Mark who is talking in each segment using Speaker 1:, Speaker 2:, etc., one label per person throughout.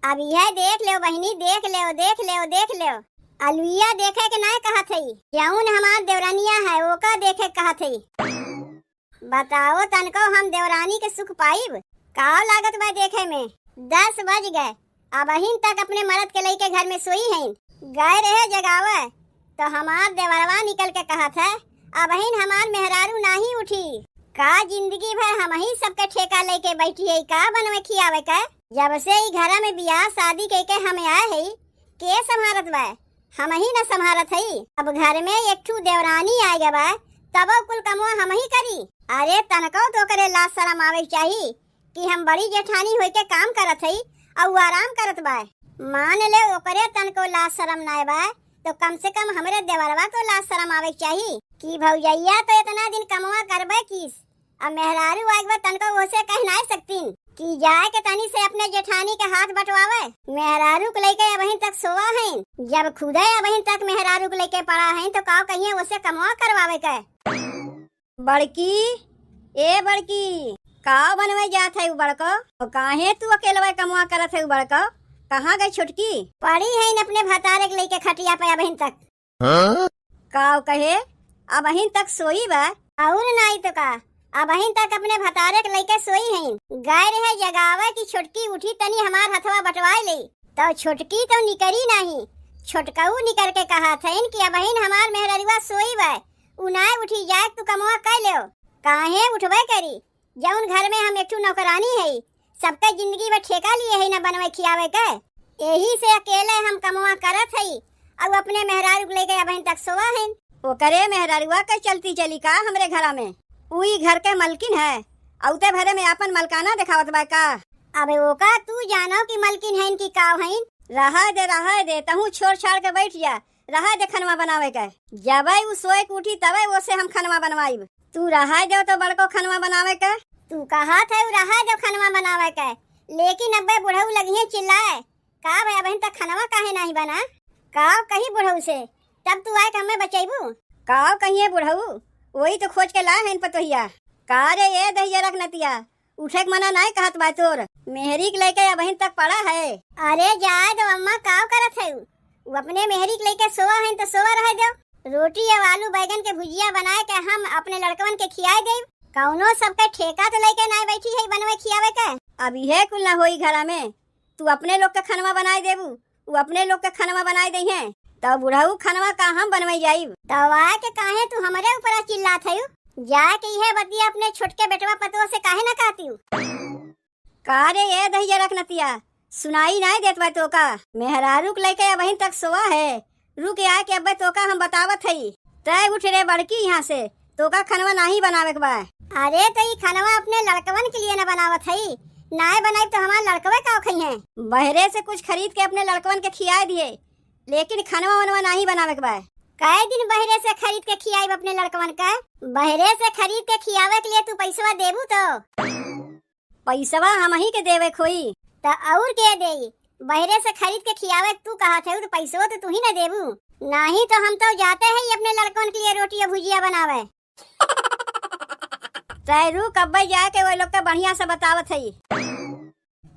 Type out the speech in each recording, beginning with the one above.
Speaker 1: अब यह देख लो बहनी, देख लो देख लो देख लो। अलुइया देखे के ना कहा थी, यौन हमार देवरानिया है ओका देखे कहा थी। बताओ तनको हम देवरानी के सुख पाइब? काव लागत बा देखे में। 10 बज गए, अब अहिन तक अपने मर्द के लेके घर में सोई हैं। गए रहे जगावे तो हमार देवरवा निकल के कहा था अब अहिन हमार मेहरारू नहीं उठी। का जिंदगी भर हम ही सबके ठेका लेके बैठी है, का बनवे खियावे का? जब से ई घर में बियाह शादी के हम आए है के संभारत बा? हम ही न संभारत है। अब घर में एक ठू देवरानी आ गया बा तब कुल कमवा हम ही करी। अरे तनको तो करे लाज शरम आवे चाहिए कि हम बड़ी जेठानी होई के काम करत है और आराम करत बा। मान ले ओकरे तनको लाज शरम ना बा तो कम से कम हमरे देवरवा को लाज शरम आवे चाहिए कि भौजैया तो इतना दिन कमवा करबे किस। अब मेहरारू आगवा तनको ओसे कह ना सकतीन कि जाए के तनी से अपने जेठानी के हाथ बटवावे। मेहरारू को लेके अबहिन तक सोवा है, जब खुदे अबहिन तक मेहरारू को लेके पड़ा है तो का कहिए ओसे कमवा करवावे के। बड़की ए बड़की का बनवे जात है बड़को? काहे तू अकेलवा कमवा करत है बड़को? कहाँ गई छोटकी? पड़ी है न अपने भतारे के लेके खटिया पे अबहिन तक। काव कहे अबहिन तक सोई बा और नहीं तो का अबहिन तक अपने भतारे के लेके सोई हैं। गए रहे जगावे की छोटकी उठी तनी हमार हथवा बटवाए ले तो छोटकी तो निकरी नहीं, छोटकाऊ निकर के कहा था कि अबहिन हमार मेहररुआ सोई बा उनाए उठी जाए तू कमवा कर ले। काहे उठबे करी जौन घर में हम एक नौकरानी है, सबका जिंदगी में ठेका लिए है न बनवे खियावे के। यही से अकेले हम कमवा करत है और अपने मेहरारू को लेके अबहिन तक सोवा है। वो करे मेहरारुआ के चलती चली का हमरे घरा में? उई घर के मलकिन है औते भरे में अपन मलकाना दिखावत बा का? अबे ओका तू जानो कि मलकिन है इनकी काव है। रहा दे तहू छोड़ छाड़ के बैठ जा, रहा दे खनवा बनावे के। जब उ सोए के उठी तबे ओसे हम खनवा बनवाइब। तू रहा दे तो बड़को खनवा बनावे के। तू कहा था रहा दे खनवा बनावे के, लेकिन अबे बुढ़ऊ लगिए चिल्लाए का भाई अबहिन तक खनवा काहे नहीं बना? काव कही बुढ़ऊ से तब तू आए हमें बचैबू? काव कहिए बुढ़ऊ वही तो खोज के लाए हैं पतोहिया। का रे ये दहिया रख नतिया उठे के मना नहीं कहत बा तोर, मेहरी के लेके अबहिन तक पड़ा है। अरे जाए दो अम्मा काव करत है वो अपने मेहरी के लेके सोवा है तो सोवा रह दो। रोटी या आलू बैगन के भुजिया बनाए के हम अपने लड़कवन के खियाए गए। कौनो सबके ठेका तो लेके नहीं बैठी है बनवे खियावे के। अब यह कुल ना होई घरा में, तू अपने लोग के खनवा बनाए देबू वो अपने लोग के खनवा बनाए दे हैं तो बुढ़ऊ खनवा का हम बनवाई जाइब। दवा के काहे तू हमारे ऊपर चिल्लात है? जाके यह बतिया अपने छोटके बेटवा पतवा से काहे ना कहती हूँ? का रे ये दहिया रख नतिया सुनाई नहीं देत बा तो का? मेहरारू के लेके अबहिन तक सोवा है, रुक आए के अब्बे तो का हम बतावत है। तय उठ रे बड़की यहाँ से, तो का खनवा नहीं बनावे के बा। अरे तो ये खनवा अपने लड़कवन के लिए न बनावत है, नाय बनाई तो हमारे लड़कवे का खई है। बहरे से कुछ खरीद के अपने लड़कवन के खियाए दिए, लेकिन खनवा वनवा नहीं बनावे के बा। कई दिन बहरे से खरीद के खियाई अपने लड़कवन का? बहरे से खरीद के खियावे के लिए तू पैसवा देबू तो? पैसवा हम ही के देवे खोई तो और के दे? बहरे से खरीद के खियावे तू कहा थे तो पैसवा तो तू ही न देबू? नहीं तो हम तो जाते हैं अपने लड़कवन के लिए रोटी या भुजिया बनावे। तय रुक अब्बे जाके वो लोग के बढ़िया से बतावत है।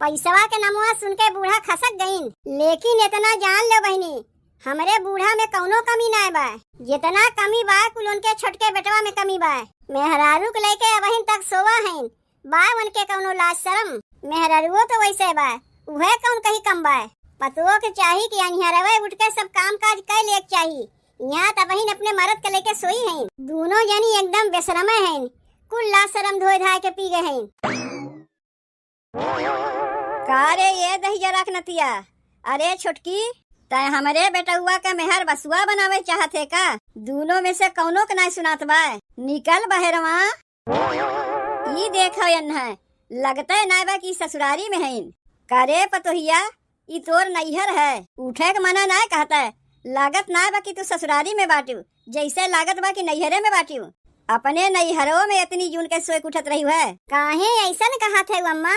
Speaker 1: पैसवा के नमुआ सुन के बूढ़ा खसक गईन, लेकिन इतना जान लो बहनी हमरे बूढ़ा में कौनो कमी ना बा। जितना कमी बा कुल उनके छोटके बेटवा में कमी बा। मेहरारू के लेके अबहिन तक सोवा है बा उनके कौनो लाज शरम। मेहरारू तो वैसे बा उहे कौन कहीं कम बा। पतुओं के चाहिए कि अनहरवे उठ के सब काम काज कर ले चाहिए। यहाँ तबहिन अपने मर्द के लेके सोई हैं, दोनों जनी एकदम बेशरमे हैं, कुल लाज शरम धोए धाए के पी गए हैं। का रे ये दहिया रख नतिया? अरे छोटकी तय हमारे बेटुआ का मेहर बसुआ बनावे चाहते का? दोनों में से कौनो के नहीं सुनात बा, निकल बहरवा। ई देखो है लगता है नाई बा की ससुरारी में है। करे पतोहिया ई तोर नैहर है, उठे के मना ना कहता है। लागत ना बा कि तू ससुरारी में बाटू, जैसे लागत बा कि नैहरे में बाटू। अपने नैहरों में इतनी जून के सोए उठत रही है। काहे ऐसा कहा थे अम्मा?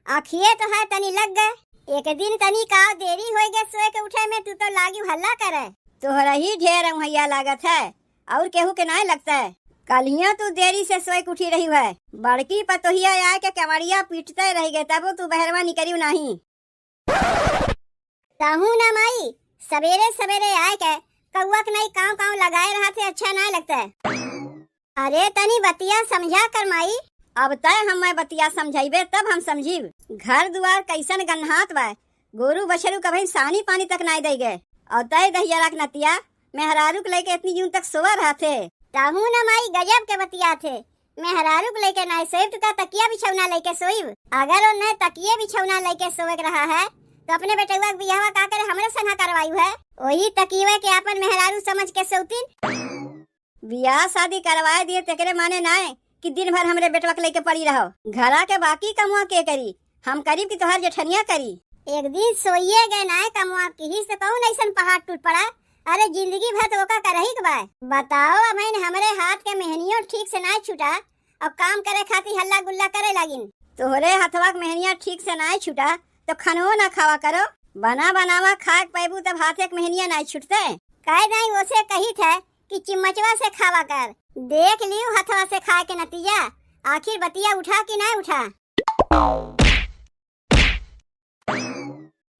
Speaker 1: आखिए तो है तनी लग गए, एक दिन तनी का देरी हो गए सोए के उठे में, तू तो लागी हल्ला करे। तोहरा ही ढेर भैया लागत है और केहू के ना लगता है। कलिया तू देरी से सोए के उठी रही है, बड़की पतोहिया आए के केवड़िया पीटते रह गए तब तू बहरवा निकली नहीं। कहूँ ना माई, सवेरे सवेरे आए के कौआ के नहीं काव काव लगाए रहा थे, अच्छा नहीं लगता है। अरे तनी बतिया समझा कर माई। अब तय हम मैं बतिया समझाइबे तब हम समझीब। घर दुआर कैसन गन्हात बा, गोरू बछरू कभी सानी पानी तक नहीं दे गए, और तय दहिया रख नतिया मेहरारू के लेके इतनी जून तक सोवा रहा थे। कहूँ ना माई, गजब के बतिया थे। मेहरारू के लेके नहीं सोई तो का तकिया बिछौना लेके सोईब। अगर उन्हें तकिए बिछौना लेके सोए रहा है तो अपने बेटुआ के बियाह का करे हमरे संग करवायु है। वही तकिए के अपन मेहरारू समझ के सोतीन। बियाह शादी करवाए दिए तेकरे माने नाय कि दिन भर हमरे बेटवा के लेके पड़ी रहो। घरा के बाकी कमुआ के करी, हम करीब की तोहर जेठनिया करी। एक दिन सोइए गए नाय कमुआ की ही से कौन ऐसन पहाड़ टूट पड़ा। अरे जिंदगी भर तो ओका करही के बा। बताओ अब हमरे हाथ के मेहनियों ठीक से ना छूटा और काम करे खातिर हल्ला गुल्ला करे लागिन। तोहरे हथवा के मेहनिया ठीक से ना छूटा तो खनो ना खावा करो। बना बनावा खा पैबू तब हाथे के मेहनिया ना छूटते। कह नहीं उसे कही थे कि चिम्मचवा से खावा कर। देख लियो हथवा से खाए के नतीजा, आखिर बतिया उठा कि नहीं उठा।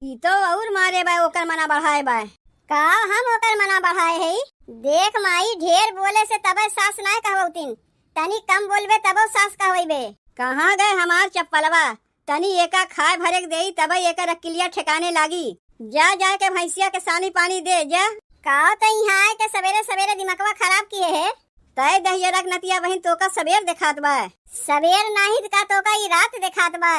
Speaker 1: ई तो और मारे बा ओकर मना बढ़ाए बा। का हम ओकर मना बढ़ाए है? देख माई, ढेर बोले से तबे सास ना कहबौतीन, तनी कम बोलबे तबो सास कहबे। कहाँ गए हमार चप्पलवा? तनी एका खाए भरे के देई तबे एकर अकिलिया ठिकाने लागी। जा जा के भैंसिया के सानी पानी दे जा। का तो यहाँ के सवेरे सवेरे दिमागवा खराब किए है। तय दहिया रख नतिया बहन तो का सवेर दिखात बा। सवेर नहीं का तो का ई रात दिखात बा।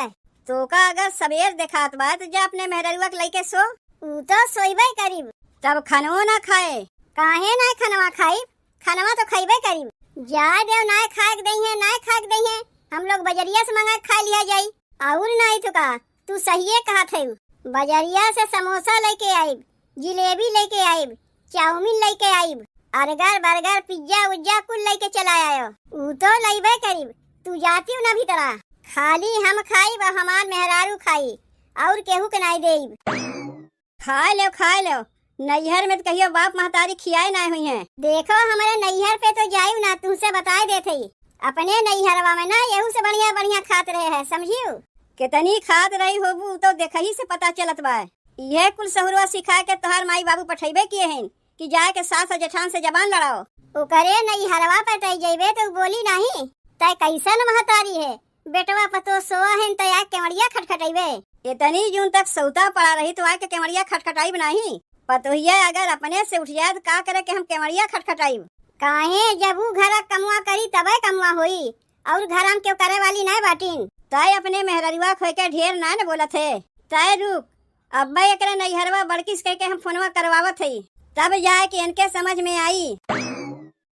Speaker 1: तो का अगर सवेर दिखात बा तो जा अपने मेहररुआ के लेके सो। ऊ तो सोईबे करीब, तब खनवा ना खाए। काहे ना खनवा खाई? खनवा तो खाइबे करीब। जा देव ना खाए के दई है, ना खाए के दई है, हम लोग बजरिया से मंगा खा लिया जाई। और नहीं तो का तू सही कहा थे। बजरिया से समोसा लेके आईब, जिलेबी लेके आईब, चाउमीन लेके आईब, अर्गर बर्गर पिज्जा उज्जा कुल लेके चला आयो। ऊ तो लईबे करीब। तू जाती हूँ ना भीतरा, खाली हम खाईब और हमार मेहरारू खाई, और केहू के नहीं देईब। खा लो। नैहर में तो कहियो बाप महतारी खियाए ना हुई है। देखो हमारे नैहर पे तो जायू ना, तुमसे बताए देते ही। अपने नैहरवा में ना यहू से बढ़िया बढ़िया खात रहे है, समझियो। कितनी खात रही होबू तो देखही से पता चलत बा। यह कुल सहुरवा सिखा के तोहार माई बाबू पठेबे किए हैं कि जाए के सास और जेठान से जबान लड़ाओ। ओकरे नैहरवा पटाई जाइबे तो बोली नहीं। तय कैसन महतारी है, बेटवा पतो सोआ है तय आके केवड़िया खटखटाइबे। इतनी जून तक सौता पड़ा रही तो आके केवड़िया खटखटाइब नहीं। पतोहिया अगर अपने से उठ जाए तो का करे के हम केवड़िया खटखटाइब। काहे जब ऊ घर कमुआ करी तबे कमुआ होई, और घर हम क्यों करे वाली नहीं बाटीन। तय अपने मेहररुआ खोए के ढेर ना न बोलत है। तय रुक, अब्बा एकरा नैहरवा बड़किस कह के हम फोनवा करवावत है, तब जाए कि इनके समझ में आई।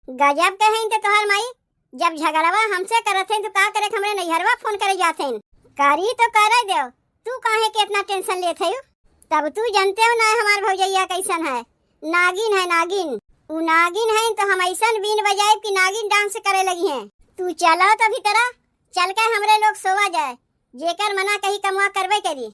Speaker 1: गजब के हैं तो तोहर माई, जब झगड़वा हमसे करत हैं तो का करे हमरे नैहरवा फोन करे जाते हैं। करी तो करे देव, तू काहे के इतना टेंशन लेत है? तब तू जानते हो ना हमार भौजैया कैसन है, नागिन है नागिन। उ नागिन है तो हम ऐसा बीन बजाए कि नागिन डांस करे लगी हैं। तू चलो तो भीतरा, चल के हमरे लोग सोवा जाए, जेकर मना कहीं कमुआ करबे करी।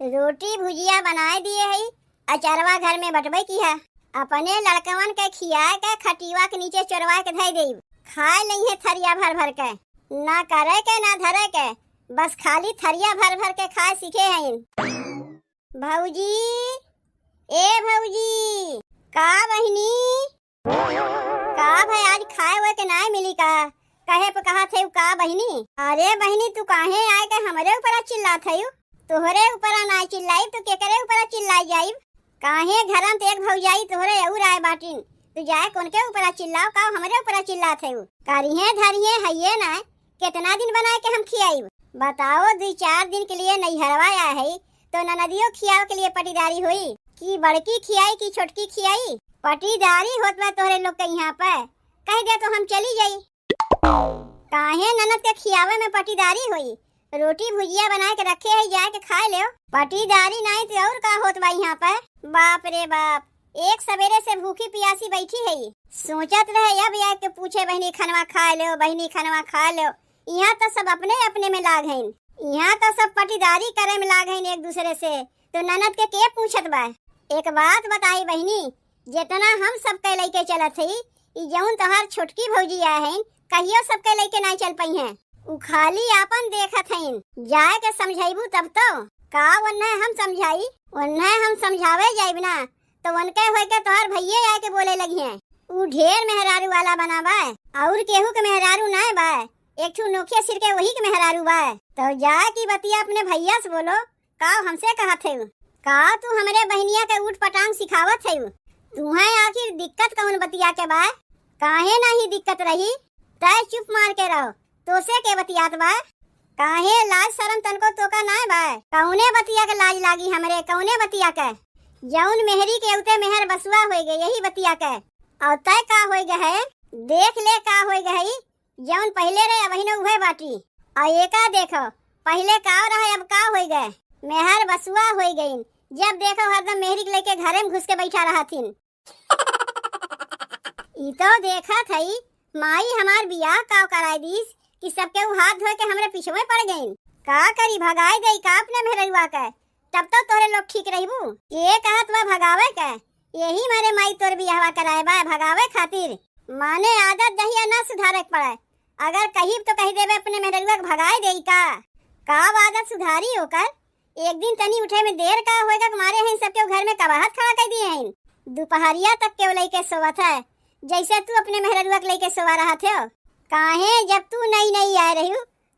Speaker 1: रोटी भुजिया बनाए दिए है, अचारवा घर में बटबे की है। अपने लड़कवन के खियाए के खटिवा के नीचे चोरवा के धई देब, खाए नहीं है थरिया भर भर के, ना करे के ना धरे के, बस खाली थरिया भर भर के खाए सीखे हैं। भौजी, ए भौजी, का बहिनी, का भाई आज खाए हुए के ना मिली का? कहे पे कहा थे का बहिनी? अरे बहिनी तू काहे आए के हमरे ऊपर चिल्लात है? तोहरे ऊपर ना चिल्लाई तो केकरे ऊपर चिल्लाई जाइब? काहे घरम ते एक भौजाई तोहरे और आए बाटिन, तू जाए कौन के ऊपर चिल्लाओ का हमरे ऊपर चिल्लात है? करिए धरिए है ना, कितना दिन बनाए के हम खियाइब? बताओ 2-4 दिन के लिए नैहरवा आया है तो ननदियों खियाओ के लिए पटीदारी हुई कि बड़की खियाई की छोटकी खियाई? पटीदारी होत बा तोहरे लोग के यहाँ पे, कह दे तो हम चली जाई। काहे ननद के खियावे में पटीदारी हुई? रोटी भुजिया बना के रखे है, जाके खा ले। पटीदारी नहीं तो और का होत बा यहाँ पे? बाप रे बाप, एक सवेरे से भूखी प्यासी बैठी है, सोचत रहे अब या के पूछे बहनी खनवा खा लो, बहनी खनवा खा लो। यहाँ तो सब अपने अपने में लाग हैं, यहाँ तो सब पटीदारी करे में लाग हैं एक दूसरे से, तो ननद के पूछत बा। एक बात बताई बहनी, जितना हम सबके लेके चलत है, जौन तोहार छोटकी भौजी आए हैं, कहियो सबके लेके नहीं चल पाई हैं। उ खाली आपन देखत हईन, जाए के समझाइबू तब तो का वन्ने हम समझाई, वन्ने हम समझावे जाइब ना तो उनके होय के तोहर भैये आए के बोले लगी हैं। उ ढेर मेहरारू वाला बना बा और केहू के मेहरारू ना बा, एक ठू नोखिया सिर के वही के मेहरारू बा। तो जाए की बतिया अपने भैया से बोलो, का हमसे कहत है का तू हमरे बहनिया के उठ पटांग सिखावत है। तुम्हें आखिर दिक्कत कौन बतिया के बा, काहे नहीं दिक्कत रही, तय चुप मार के रहो, तोसे के बतियात बा, काहे लाज शरम तनको तोका ना बा, कौने बतिया के लाज लागी हमरे, कौने बतिया के, जौन मेहरी के उते मेहर बसुआ होई गए यही बतिया के, और तय का होई गए है, देख ले का होई गई, जौन पहले रहे वही न उहे बाटी, और एका देखो पहले का रहे अब का होई गए, मेहर बसुआ होई गई, जब देखो हरदम मेहरी के लेके घरे में घुस के बैठा रहा थीन। ई तो देखा थई माई हमार बियाह का कराई दीस कि सबके उ हाथ धोए के हमरे पीछे पड़ गईन, का करी भगाई दई का अपने मेहरवा के, तब तो तोरे लोग ठीक रहीबू, ये कहत बा भगावे के, यही मारे माई तोर बियाहवा कराए बा भगावे खातिर, माने आदत दहिया ना सुधारे के पड़े, अगर कहीं तो कही देवे अपने मेहरवा के भगाई देई का आदत सुधारी होकर, एक दिन तनी उठे में देर का होएगा मारे हैं सबके घर में कबाहत खड़ा कर दिए हैं, दोपहरिया तक के लेके सोवत है, जैसे तू अपने मेहरवा के लेके सोवा रहा थे, काहे जब तू नई आ रही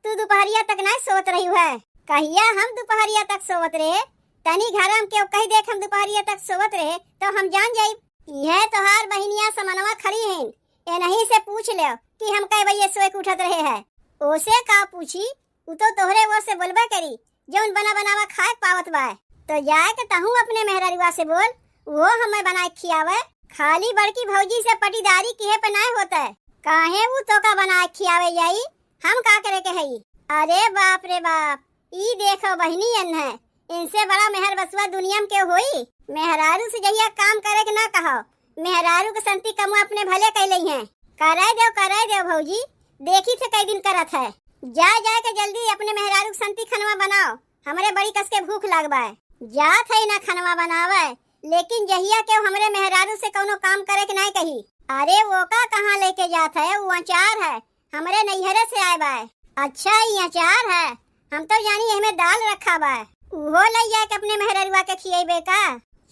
Speaker 1: तू दोपहरिया तक ना सोत रही है, कहिया हम दोपहरिया तक सोवत रहे, तनी घर हम के कही देख हम दोपहरिया तक सोवत रहे तो हम जान जाई, यह तोहार बहनिया समनवा खड़ी हैं, ए नहीं से पूछ ले कि हम कई बजे सोए के उठत रहे है, ओसे का पूछी, उ तो तोहरे वो से बोलबा करी, जौन बना बनावा खाए पावत बा, तो जाए के तहू अपने मेहरवा से बोल, वो हमें बनाए खियावे, खाली बड़की भौजी से पटीदारी किहे पे ना होता है, काहे वो तो का बनाए खियावे जाई, हम का करे के हई, अरे बाप रे बाप, ई देखो बहनी अन है, इनसे बड़ा मेहर बसुआ दुनिया में के होई, मेहरारू से जहिया काम करे के ना कहो, मेहरारू के संती कमुआ अपने भले कैलई हैं, कराए दो भौजी, देखी थे कई दिन करत है, जा के जल्दी अपने मेहरारू के संती खनवा बनाओ, हमारे बड़ी कस के भूख लागबा है, जात है ना खनवा बनावे, लेकिन जहिया के हमरे मेहरारू से कोनो काम करे के नहीं कही, अरे वो का कहाँ लेके जात है, वो अचार है, हमरे नैहरे से आए बा, अच्छा ये अचार है, हम तो जानी हमें दाल रखा बा, वो ले जाए के अपने मेहरवा के खिएबे का,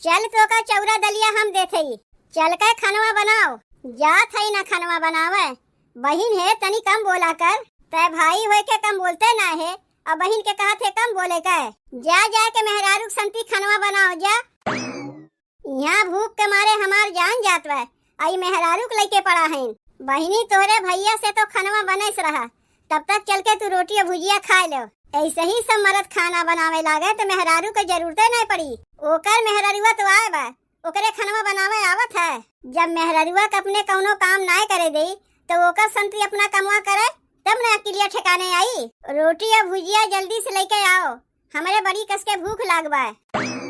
Speaker 1: चल तो का चौरा दलिया हम देते, चल के खनवा बनाओ, जात है ना खनवा बनावे, बहिन है तनी कम बोला कर, तय भाई होए के कम बोलते ना है, अब बहिन के कहा थे कम बोले का, जा के मेहरारू संती खनवा बनाओ जा, यहाँ भूख के मारे हमार जान जात बा, आई मेहरारू के लेके पड़ा है, बहिनी तोहरे भैया से तो खनवा बनेस रहा, तब तक चल के तू रोटी और भुजिया खा लो, ऐसे ही सब मर्द खाना बनावे लागे तो मेहरारू को जरूरत नहीं पड़ी, ओकर मेहरारुआ तो आए बा, ओकरे खनवा बनावे आवत है, जब मेहरारुआ के अपने कौनो काम ना करे दे तो ओकर संती अपना कमवा करे, तब ना अकेलिया ठिकाने आई, रोटी और भुजिया जल्दी से लेके आओ, हमारे बड़ी कस के भूख लागबा है।